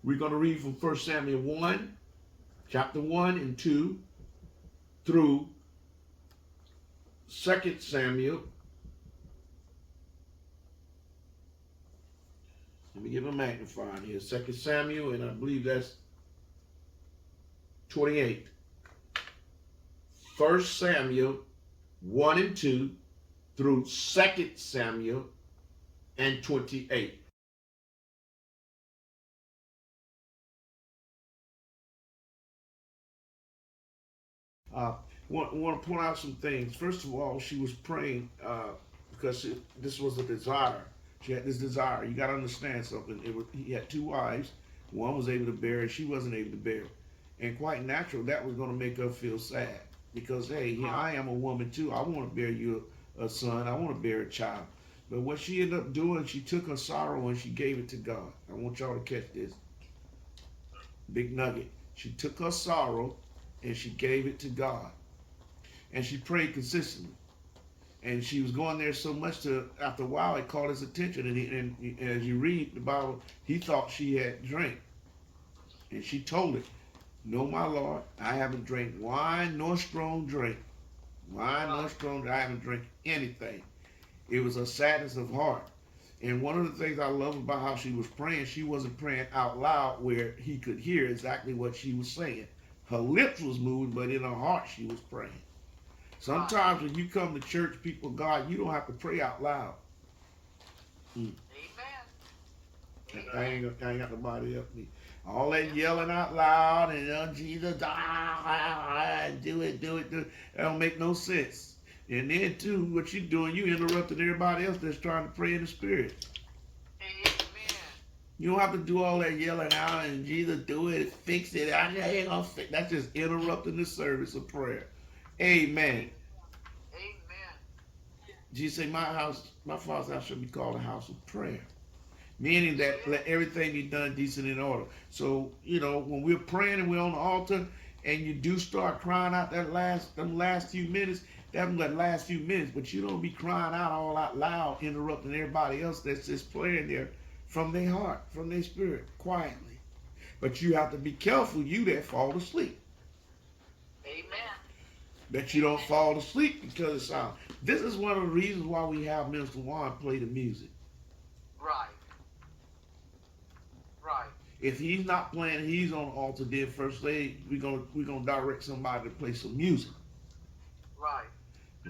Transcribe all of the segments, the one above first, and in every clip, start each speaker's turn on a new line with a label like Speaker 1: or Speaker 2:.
Speaker 1: We're going to read from 1 Samuel 1, chapter 1 and 2, through 2 Samuel. Let me give a magnifying here. 2 Samuel, and I believe that's 28. 1 Samuel 1 and 2 through 2 Samuel and 28. Want to point out some things. First of all, she was praying because this was a desire. She had this desire. You got to understand something. He had two wives. One was able to bear it. She wasn't able to bear it. And quite natural, that was going to make her feel sad. Because, hey, here I am a woman too. I want to bear you a son. I want to bear a child. But what she ended up doing, she took her sorrow and she gave it to God. I want y'all to catch this. Big nugget. She took her sorrow and she gave it to God. And she prayed consistently. And she was going there so much to, after a while, it caught his attention. And as you read the Bible, he thought she had drank. And she told it, "No, my Lord, I haven't drank wine nor strong drink. Wine nor strong drink. I haven't drank anything." It was a sadness of heart. And one of the things I love about how she was praying, she wasn't praying out loud where he could hear exactly what she was saying. Her lips was moving, but in her heart she was praying. Sometimes when you come to church, people of God, you don't have to pray out loud.
Speaker 2: Amen.
Speaker 1: I ain't got nobody up me. All that yelling out loud and Jesus, do it. That don't make no sense. And then too, what you doing, you interrupting everybody else that's trying to pray in the spirit.
Speaker 2: Amen.
Speaker 1: You don't have to do all that yelling out and Jesus do it, fix it. I ain't gonna fix. That's just interrupting the service of prayer. Amen.
Speaker 2: Amen.
Speaker 1: Jesus said, my Father's house should be called a house of prayer. Meaning that let everything be done decent in order. So, when we're praying and we're on the altar and you do start crying out them last few minutes, but you don't be crying out all out loud, interrupting everybody else that's just playing there from their heart, from their spirit, quietly. But you have to be careful, you that fall asleep.
Speaker 2: Amen.
Speaker 1: That you don't fall asleep because of sound. This is one of the reasons why we have Minister Juan play the music.
Speaker 2: Right. Right.
Speaker 1: If he's not playing, he's on the altar. Then First Lady, we're gonna direct somebody to play some music.
Speaker 2: Right.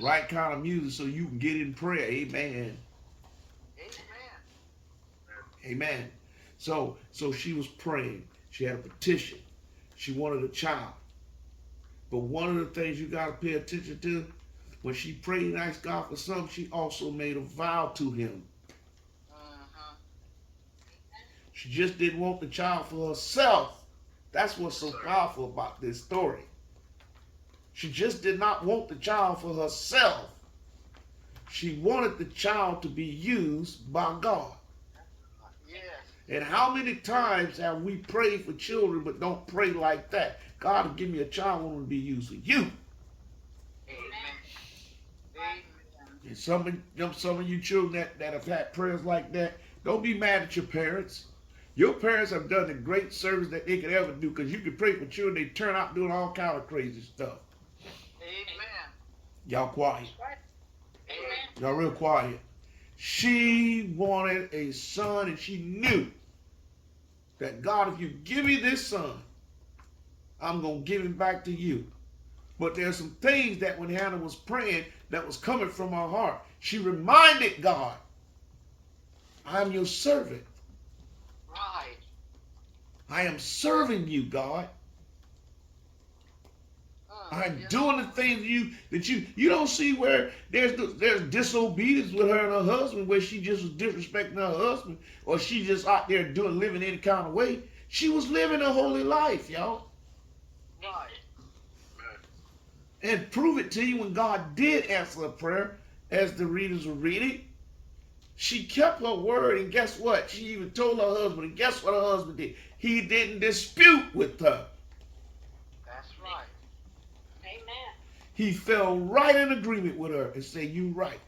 Speaker 1: Right kind of music so you can get in prayer. Amen.
Speaker 2: Amen.
Speaker 1: Amen. So she was praying. She had a petition. She wanted a child. But one of the things you got to pay attention to, when she prayed and asked God for something, she also made a vow to him. She just didn't want the child for herself. That's what's so powerful about this story. She just did not want the child for herself. She wanted the child to be used by God.
Speaker 2: Yes.
Speaker 1: And how many times have we prayed for children but don't pray like that? God, give me a child, I want to be used for you.
Speaker 2: Amen.
Speaker 1: And some of you children that have had prayers like that, don't be mad at your parents. Your parents have done the great service that they could ever do, because you can pray for children, they turn out doing all kind of crazy stuff.
Speaker 2: Amen.
Speaker 1: Y'all quiet.
Speaker 2: Amen.
Speaker 1: Y'all real quiet. She wanted a son, and she knew that God, if you give me this son, I'm going to give him back to you. But there's some things that when Hannah was praying that was coming from her heart. She reminded God, I'm your servant.
Speaker 2: Right.
Speaker 1: I am serving you, God. I'm doing the things that you don't see where there's disobedience with her and her husband, where she just was disrespecting her husband, or she just out there living any kind of way. She was living a holy life, y'all.
Speaker 2: Right.
Speaker 1: And prove it to you when God did answer a prayer, as the readers were reading. She kept her word, and guess what? She even told her husband, and guess what her husband did? He didn't dispute with her.
Speaker 2: That's right.
Speaker 3: Amen.
Speaker 1: He fell right in agreement with her and said, "You right.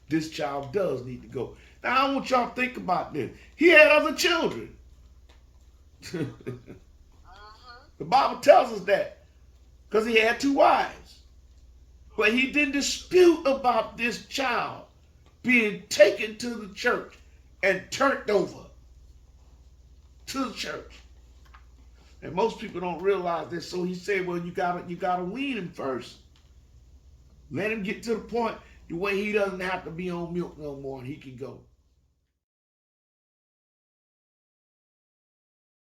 Speaker 1: This child does need to go." Now I want y'all to think about this. He had other children. The Bible tells us that because he had 2 wives. But he didn't dispute about this child being taken to the church and turned over to the church. And most people don't realize this. So he said, well, you gotta wean him first. Let him get to the point the way he doesn't have to be on milk no more and he can go.